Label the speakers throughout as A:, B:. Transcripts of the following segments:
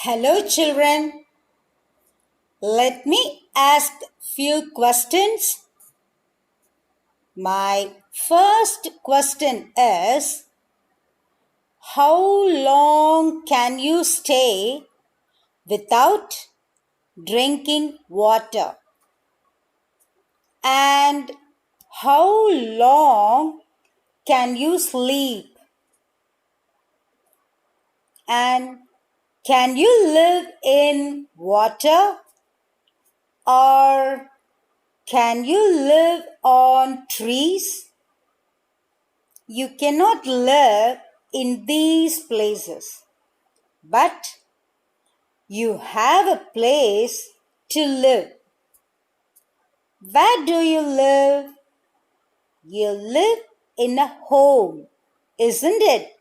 A: Hello children, let me ask few questions. My first question is, how long can you stay without drinking water? And how long can you sleep? And can you live in water? Or can you live on trees? You cannot live in these places, but you have a place to live. Where do you live? You live in a home, isn't it?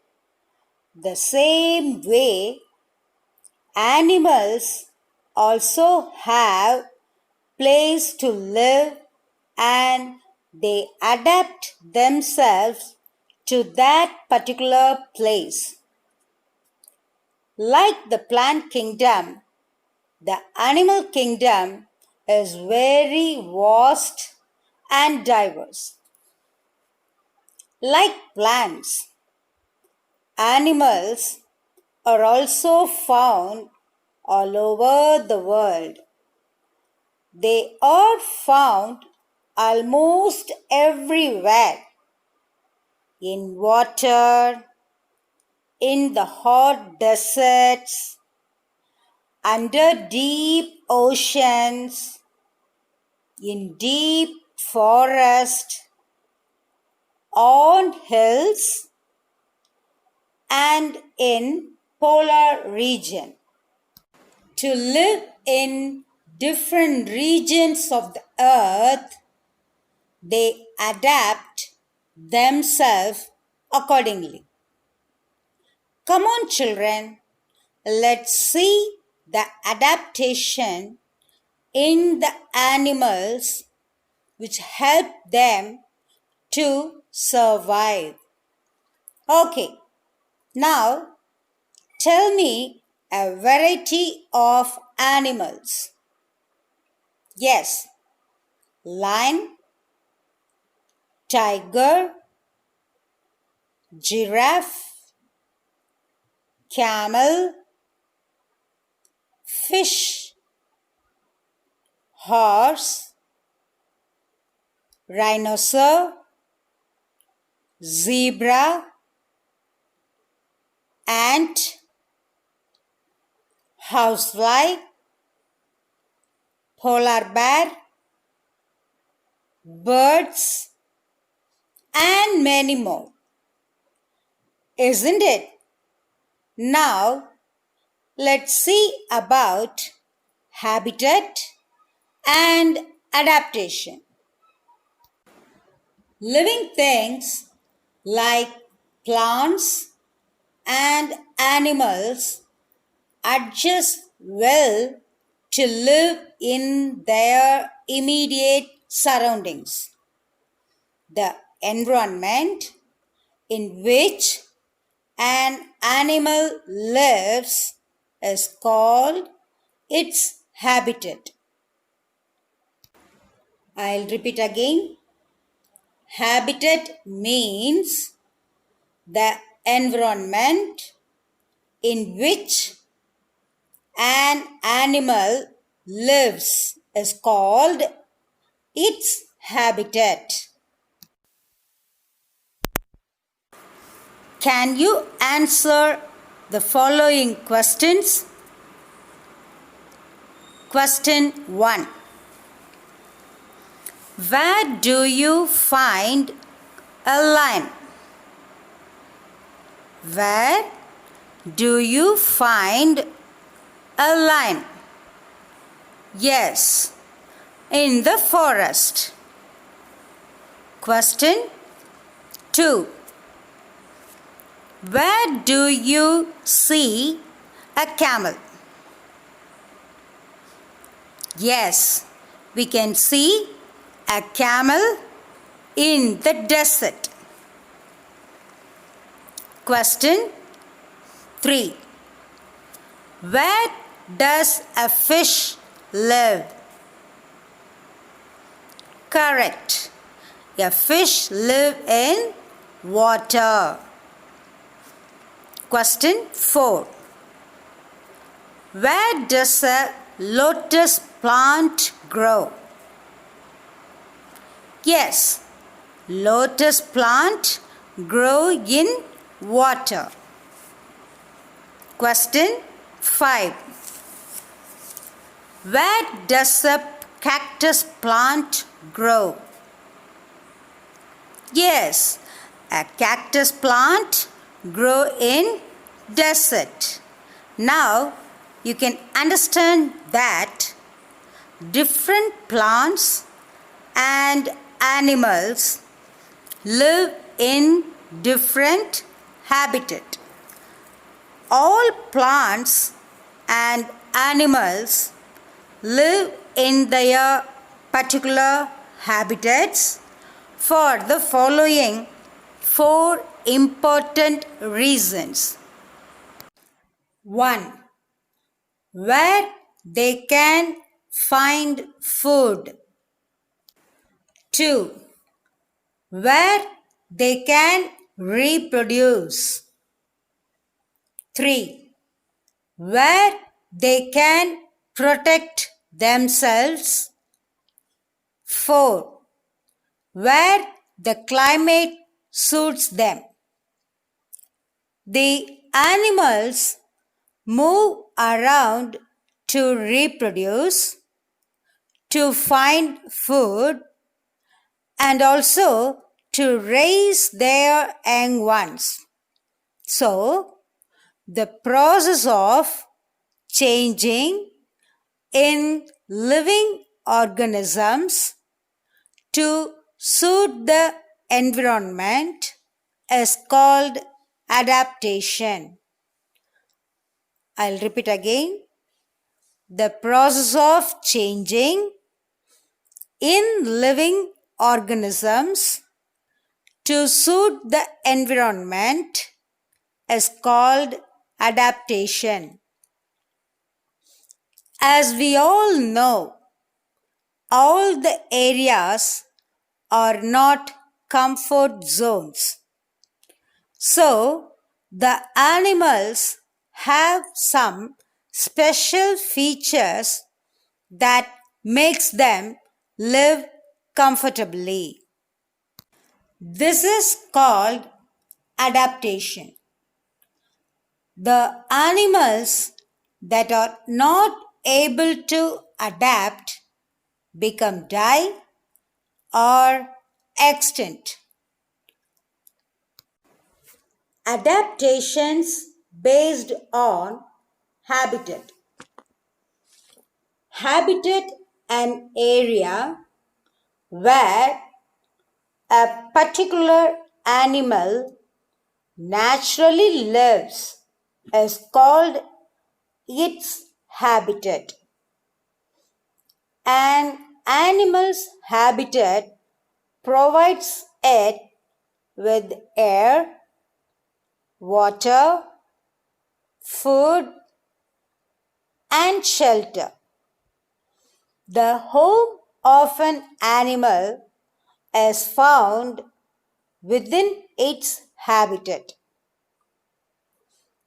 A: The same way, animals also have place to live and they adapt themselves to that particular place. Like the plant kingdom, the animal kingdom is very vast and diverse. Like plants, animals are also found all over the world. They are found almost everywhere, in water, in the hot deserts, under deep oceans, in deep forests, on hills, and in polar region. To live in different regions of the earth, they adapt themselves accordingly. Come on, children, let's see the adaptation in the animals which help them to survive. Okay, now tell me a variety of animals. Yes, lion, tiger, giraffe, camel, fish, horse, rhinoceros, zebra, ant, housefly, polar bear, birds, and many more. Isn't it? Now, let's see about habitat and adaptation. Living things like plants and animals adjust well to live in their immediate surroundings. The environment in which an animal lives is called its habitat. I'll repeat again. Habitat means the environment in which an animal lives is called its habitat. Can you answer the following questions? Question 1. Where do you find a lion? Where do you find a lion? Yes, in the forest. Question 2. Where do you see a camel? Yes, we can see a camel in the desert. Question 3. Where does a fish live? Correct. A fish lives in water. Question 4. Where does a lotus plant grow? Yes, lotus plant grow in water. Question 5. Where does a cactus plant grow? Yes, a cactus plant grow in desert. Now you can understand that different plants and animals live in different habitat. All plants and animals live in their particular habitats for the following 4 important reasons. 1. Where they can find food. 2. Where they can reproduce. 3. Where they can protect themselves. 4. Where the climate suits them. The animals move around to reproduce, to find food, and also to raise their young ones. So, the process of changing in living organisms to suit the environment is called adaptation. I'll repeat again. The process of changing in living organisms to suit the environment is called adaptation. As we all know, all the areas are not comfort zones. So, the animals have some special features that makes them live comfortably. This is called adaptation. The animals that are not able to adapt become die or extinct. Adaptations based on habitat. Habitat, an area where a particular animal naturally lives, is called its habitat. An animal's habitat provides it with air, water, food, and shelter. The home of an animal is found within its habitat.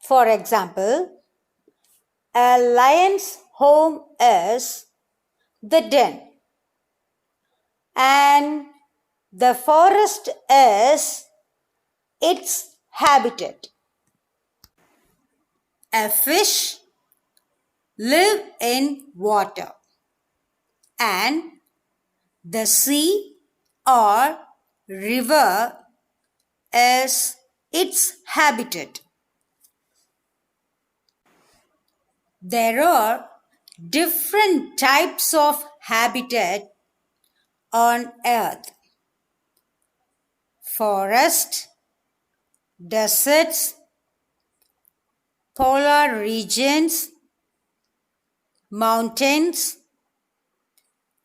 A: For example, a lion's home is the den, and the forest is its habitat. A fish lives in water, and the sea or river is its habitat. There are different types of habitat on earth. Forest, deserts, polar regions, mountains,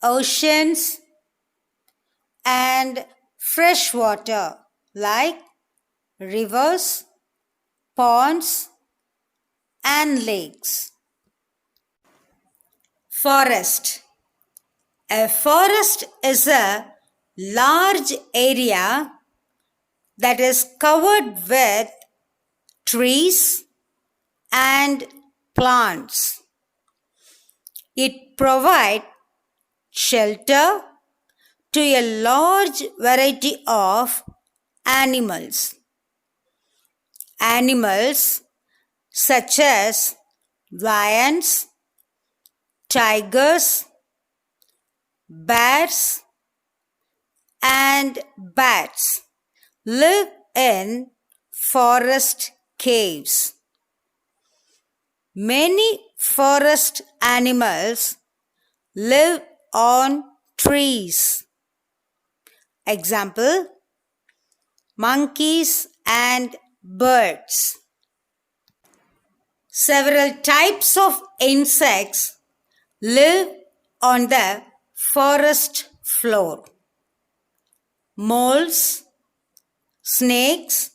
A: oceans, and freshwater like rivers, ponds, and lakes. Forest. A forest is a large area that is covered with trees and plants. It provides shelter to a large variety of animals. Animals such as lions, tigers, bears, and bats live in forest caves. Many forest animals live on trees. Example, monkeys and birds. Several types of insects live on the forest floor. Moles, snakes,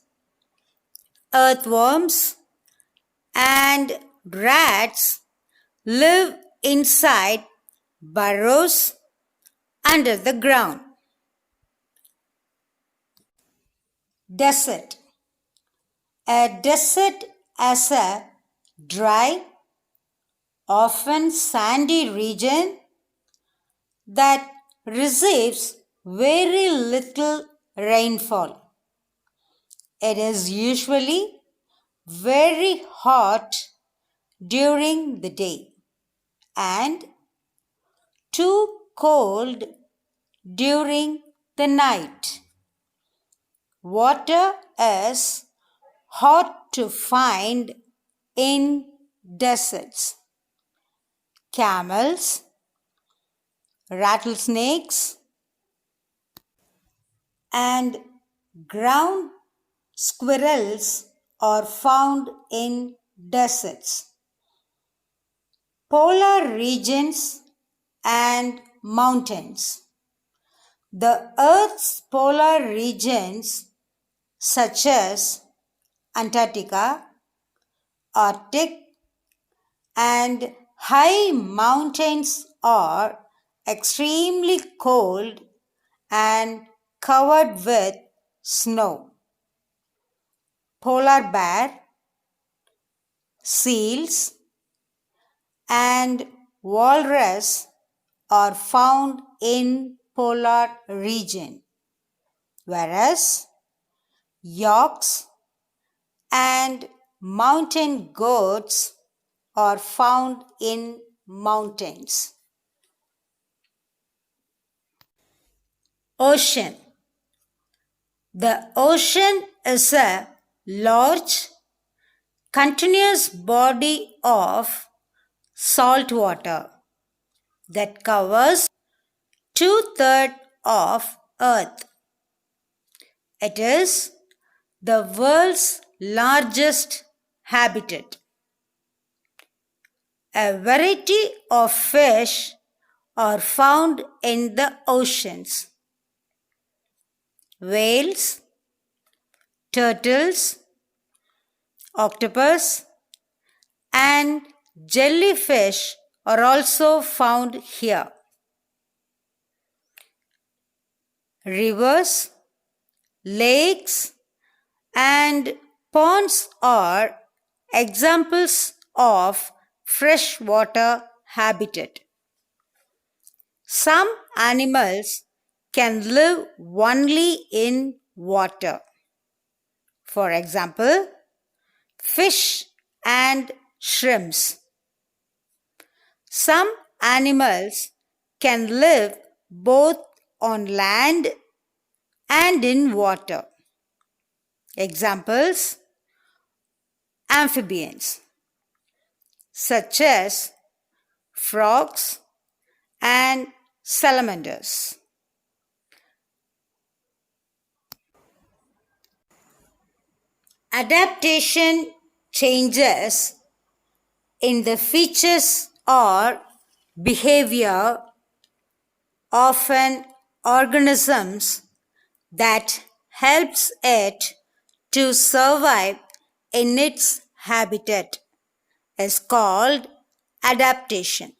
A: earthworms, and rats live inside burrows under the ground. Desert. A desert is a dry, often sandy region that receives very little rainfall. It is usually very hot during the day and too cold during the night. Water is hard to find in deserts. Camels, rattlesnakes, and ground squirrels are found in deserts. Polar regions and mountains. The Earth's polar regions such as Antarctica, Arctic, and high mountains are extremely cold and covered with snow. Polar bear, seals, and walrus are found in polar region, whereas yaks and mountain goats are found in mountains. Ocean. The ocean is a large, continuous body of salt water that covers 2/3 of Earth. It is the world's largest habitat. A variety of fish are found in the oceans. Whales, turtles, octopus, and jellyfish are also found here. Rivers, lakes, and ponds are examples of freshwater habitat. Some animals can live only in water. For example, fish and shrimps. Some animals can live both on land and in water. Examples, amphibians, such as frogs and salamanders. Adaptation changes in the features or behavior of an organism that helps it to survive in its habitat is called adaptation.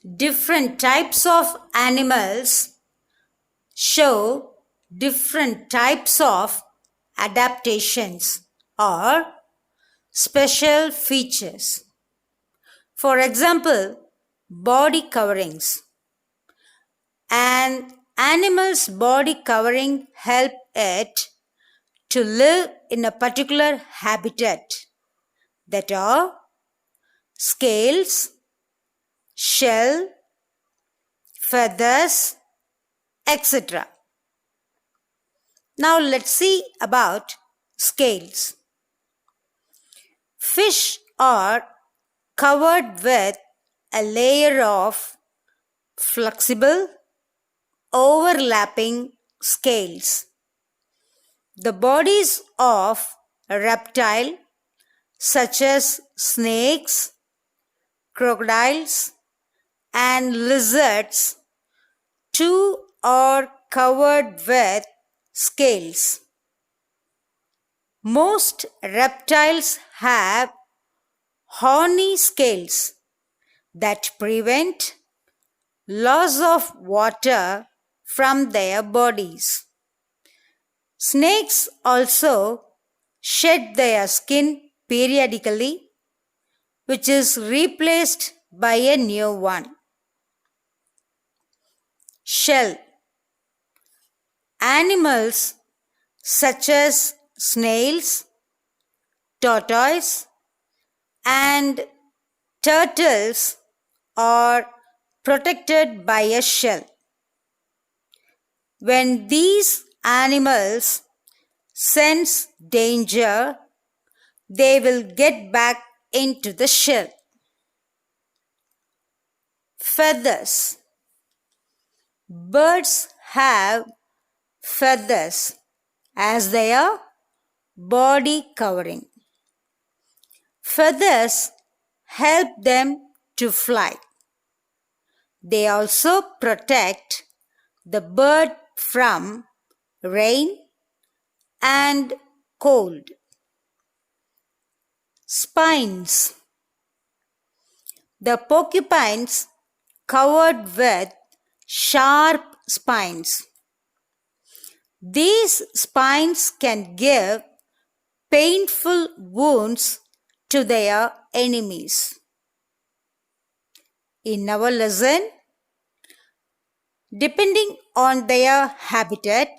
A: Different types of animals show different types of adaptations or special features. For example, body coverings. An animal's body covering help it to live in a particular habitat that are scales, shell, feathers, etc. Now let's see about scales. Fish are covered with a layer of flexible, overlapping scales. The bodies of a reptile such as snakes, crocodiles, and lizards too are covered with scales. Most reptiles have horny scales that prevent loss of water from their bodies. Snakes also shed their skin periodically, which is replaced by a new one. Shell. Animals such as snails, tortoise, and turtles are protected by a shell. When these animals sense danger, they will get back into the shell. Feathers. Birds have feathers as their body covering. Feathers help them to fly. They also protect the bird from rain and cold. Spines. The porcupines covered with sharp spines. These spines can give painful wounds to their enemies. In our lesson, depending on their habitat,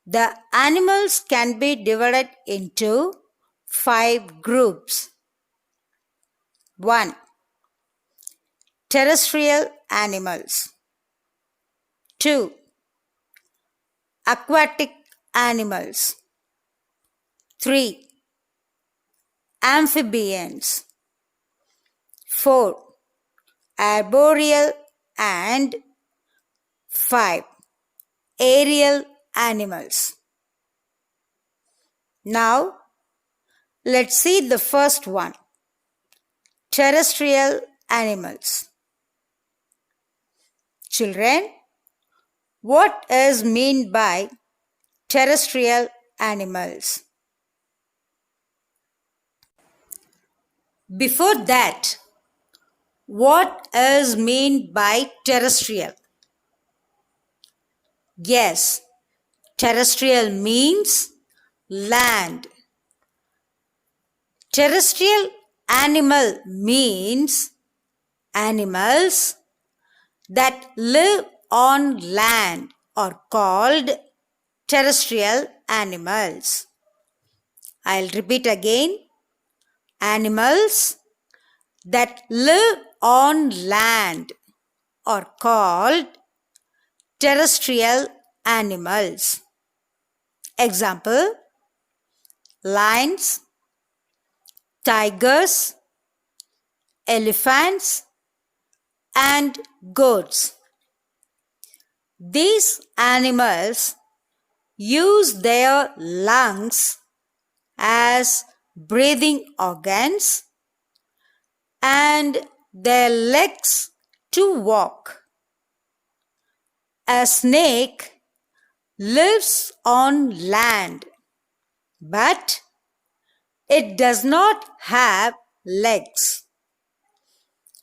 A: the animals can be divided into 5 groups. 1. Terrestrial animals. 2. Aquatic animals. 3. Amphibians. 4. Arboreal and 5. Aerial animals. Now, let's see the first one. Terrestrial animals. Children, what is meant by terrestrial animals? Before that, what is meant by terrestrial? Yes, terrestrial means land. Terrestrial animal means animals that live on land are called terrestrial animals. I'll repeat again. Animals that live on land are called terrestrial animals. Example: lions, tigers, elephants, and goats. These animals use their lungs as breathing organs and their legs to walk. A snake lives on land, but it does not have legs.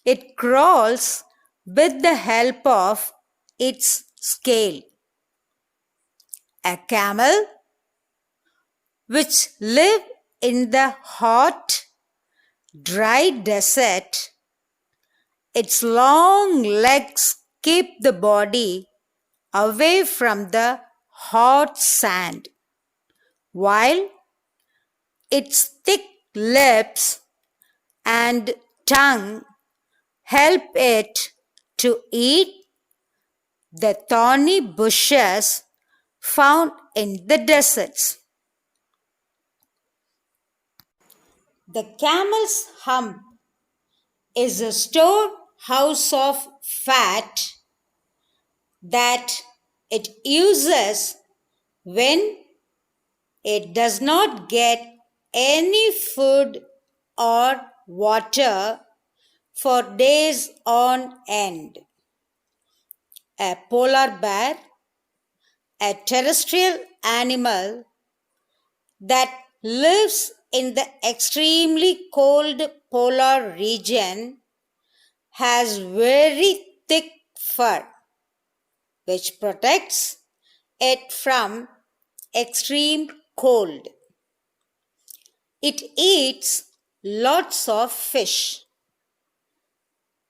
A: It crawls with the help of its scale. A camel, which live in the hot, dry desert, its long legs keep the body away from the hot sand, while its thick lips and tongue help it to eat the thorny bushes found in the deserts. The camel's hump is a storehouse of fat that it uses when it does not get any food or water for days on end. A polar bear, a terrestrial animal that lives in the extremely cold polar region, has very thick fur which protects it from extreme cold. It eats lots of fish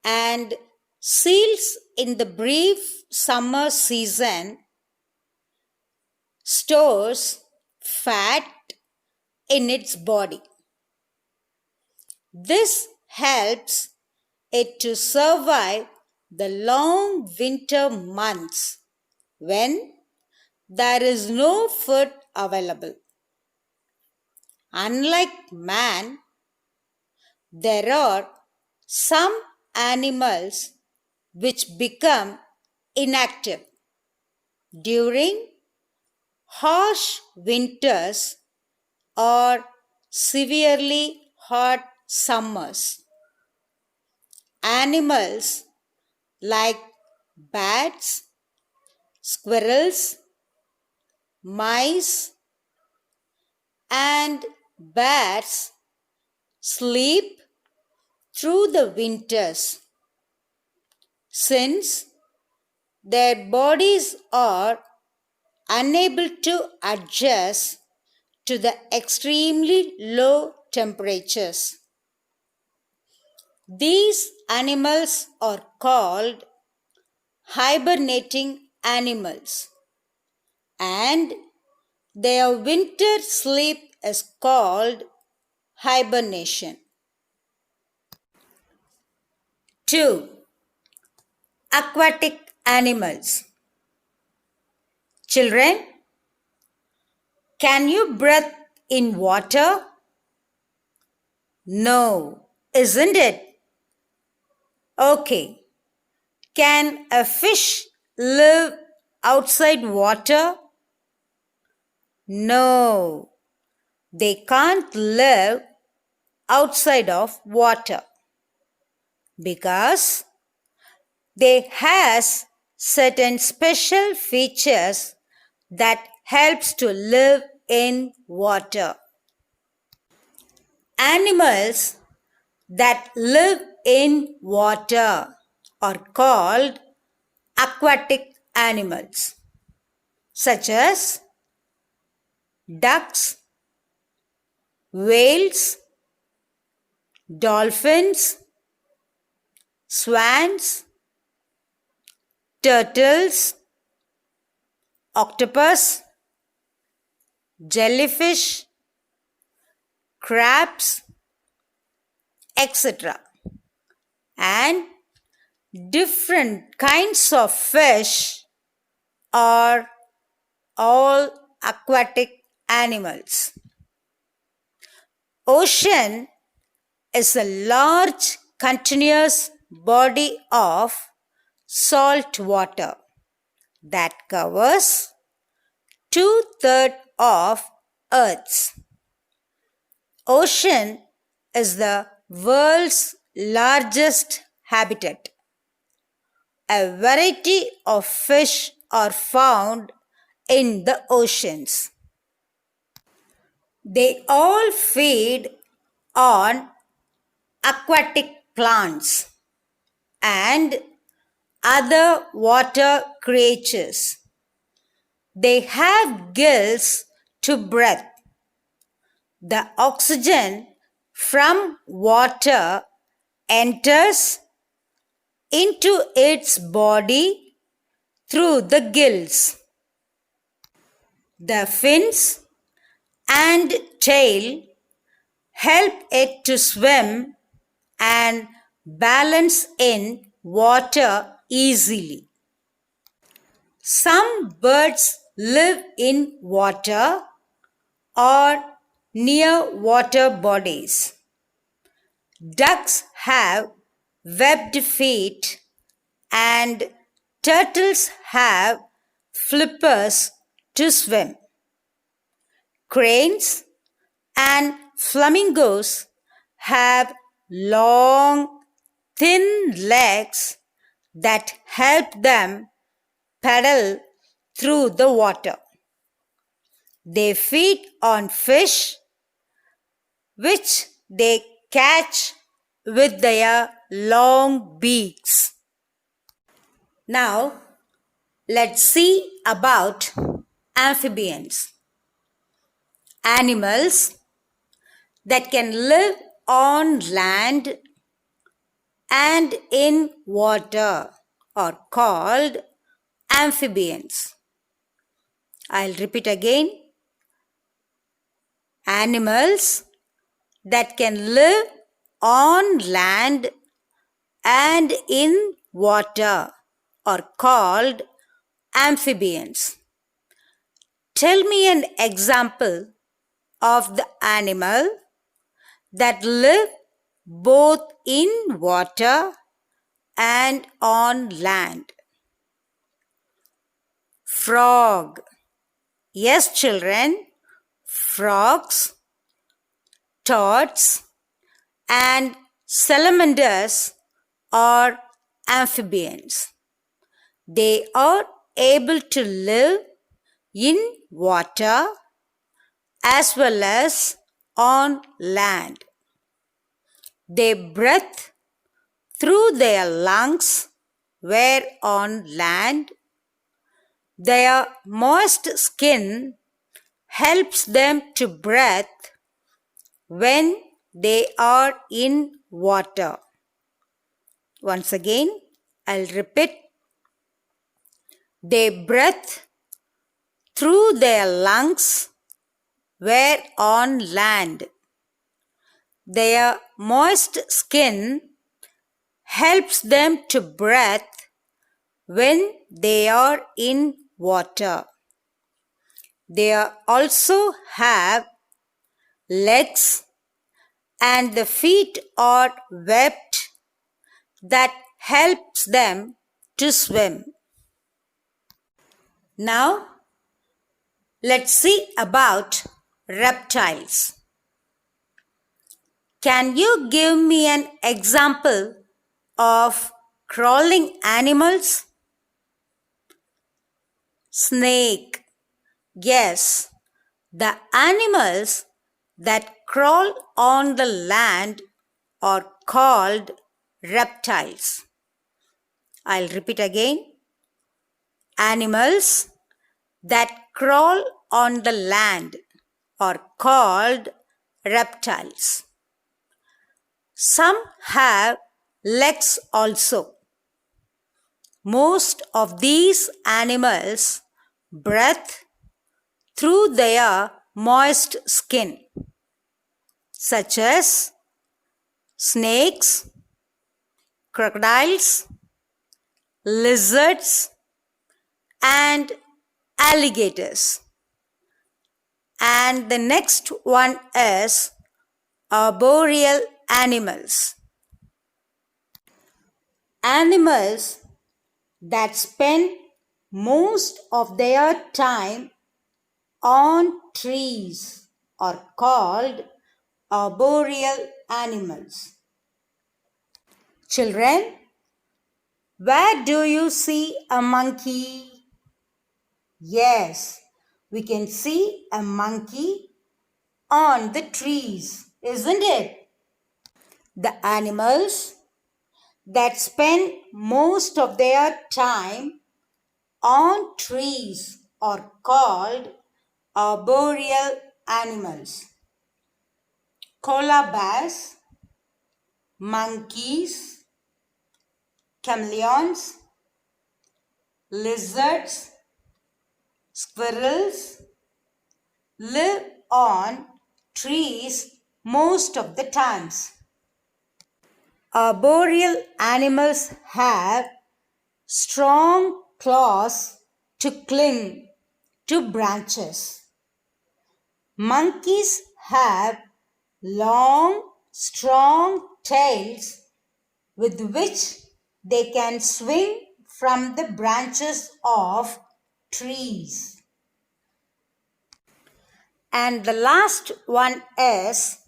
A: and seals in the brief summer season stores fat in its body. This helps it to survive the long winter months when there is no food available. Unlike man, there are some animals which become inactive during harsh winters or severely hot summers. Animals like bats, squirrels, mice, and bears sleep through the winters since their bodies are unable to adjust to the extremely low temperatures. These animals are called hibernating animals, and their winter sleep is called hibernation. 2. Aquatic animals. Children, can you breathe in water? No, isn't it? Okay. Can a fish live outside water? No, they can't live outside of water because they has certain special features that helps to live in water. Animals that live in water are called aquatic animals, such as ducks, whales, dolphins, swans, turtles, octopus, jellyfish, crabs, etc. And different kinds of fish are all aquatic animals. Ocean is a large continuous body of salt water that covers 2/3 of Earth's. Ocean is the world's largest habitat. A variety of fish are found in the oceans. They all feed on aquatic plants and other water creatures. They have gills to breathe. The oxygen from water enters into its body through the gills. The fins and tail help it to swim and balance in water easily. Some birds live in water or near water bodies. Ducks have webbed feet and turtles have flippers to swim. Cranes and flamingos have long, thin legs that help them paddle through the water. They feed on fish, which they catch with their long beaks. Now, let's see about amphibians. Animals that can live on land and in water are called amphibians. I'll repeat again. Animals that can live on land and in water are called amphibians. Tell me an example of the animal that live both in water and on land. Frog. Yes, children, frogs, toads, and salamanders are amphibians. They are able to live in water as well as on land. They breathe through their lungs where on land. Their moist skin helps them to breathe when they are in water. Once again, I'll repeat. They breathe through their lungs where on land. Their moist skin helps them to breathe when they are in water. They also have legs and the feet are webbed that helps them to swim. Now, let's see about reptiles. Can you give me an example of crawling animals? Snake. Yes, the animals that crawl on the land are called reptiles. I'll repeat again. Animals that crawl on the land are called reptiles. Some have legs also. Most of these animals breathe through their moist skin, such as snakes, crocodiles, lizards, and alligators. And the next one is arboreal animals. Animals that spend most of their time on trees are called arboreal animals. Children, where do you see a monkey? Yes, we can see a monkey on the trees, isn't it? The animals that spend most of their time on trees are called arboreal animals. Koala bears, monkeys, chameleons, lizards, squirrels live on trees most of the times. Arboreal animals have strong claws to cling to branches. Monkeys have long, strong tails with which they can swing from the branches of trees. And the last one is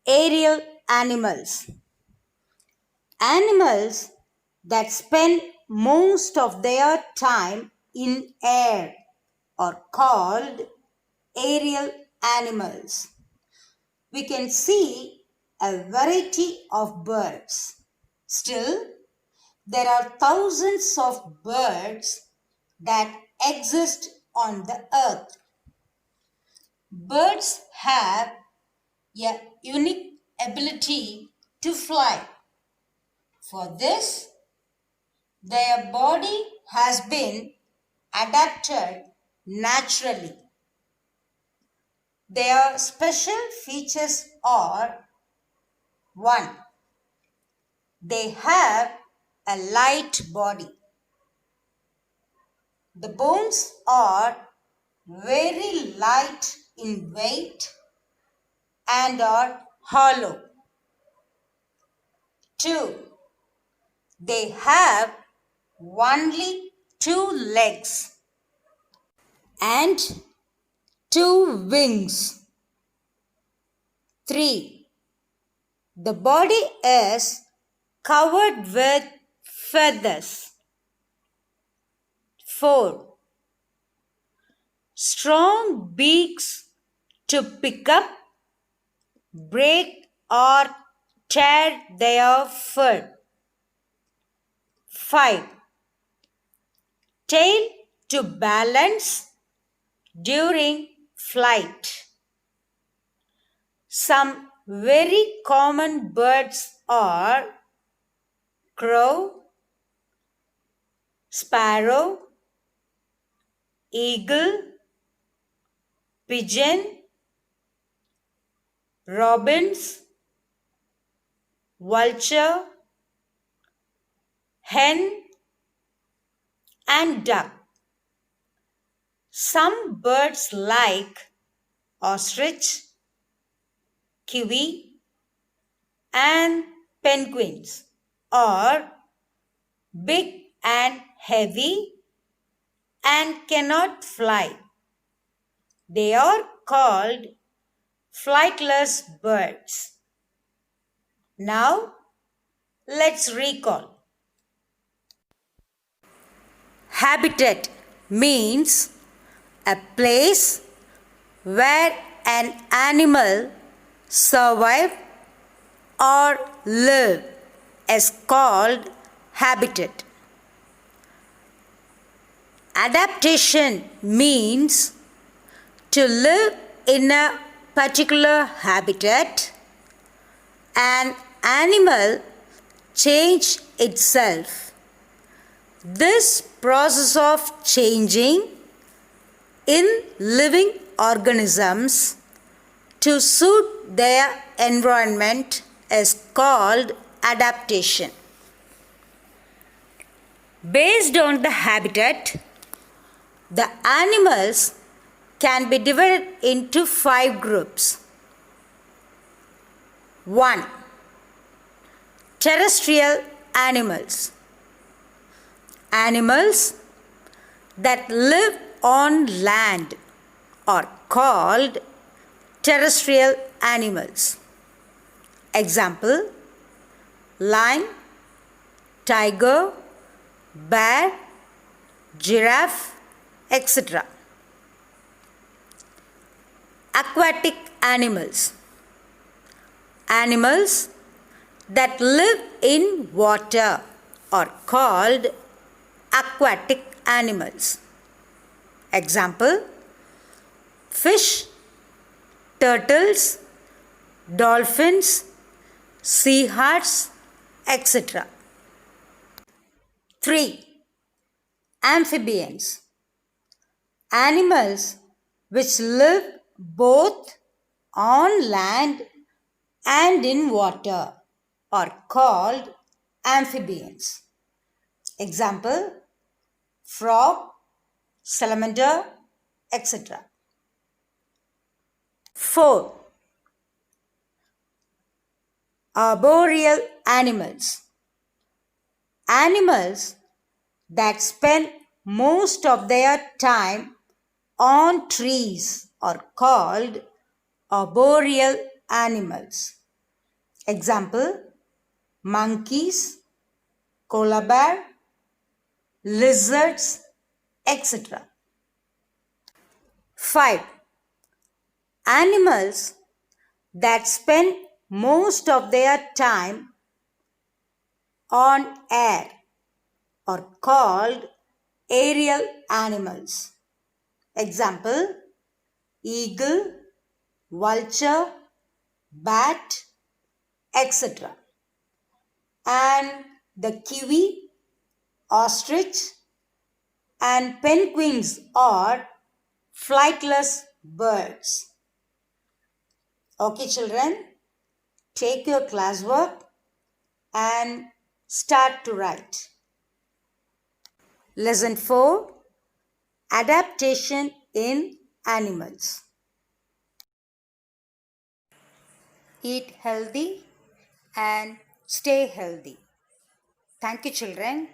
A: aerial animals. Animals that spend most of their time in air are called aerial animals. We can see a variety of birds. Still, there are thousands of birds that exist on the earth. Birds have a unique ability to fly. For this, their body has been adapted naturally. Their special features are: 1. They have a light body. The bones are very light in weight and are hollow. 2. They have only 2 legs and 2 wings. 3. The body is covered with feathers. 4. Strong beaks to pick up, break or tear their fur. 5. Tail to balance during flight. Some very common birds are crow, sparrow, eagle, pigeon, robins, vulture, hen, and duck. Some birds like ostrich, kiwi, and penguins are big and heavy and cannot fly. They are called flightless birds. Now, let's recall. Habitat means a place where an animal survive or live is called habitat. Adaptation means to live in a particular habitat. An animal change itself. This process of changing in living organisms to suit their environment is called adaptation. Based on the habitat, the animals can be divided into 5 groups. 1. Terrestrial animals. Animals that live on land are called terrestrial animals. Example: lion, tiger, bear, giraffe, etc. Aquatic animals. Animals that live in water are called aquatic animals. Example: fish, turtles, dolphins, sea hearts, etc. 3. Amphibians. Animals which live both on land and in water are called amphibians. Example: frog, salamander, etc. 4. Arboreal animals. Animals that spend most of their time on trees are called arboreal animals. Example: monkeys, koala bear, lizards, etc. 5. Animals that spend most of their time on air are called aerial animals. Example: eagle, vulture, bat, etc. And the kiwi, ostrich, and penguins are flightless birds. Okay, children, take your classwork and start to write. Lesson 4: Adaptation in animals. Eat healthy and stay healthy. Thank you, children.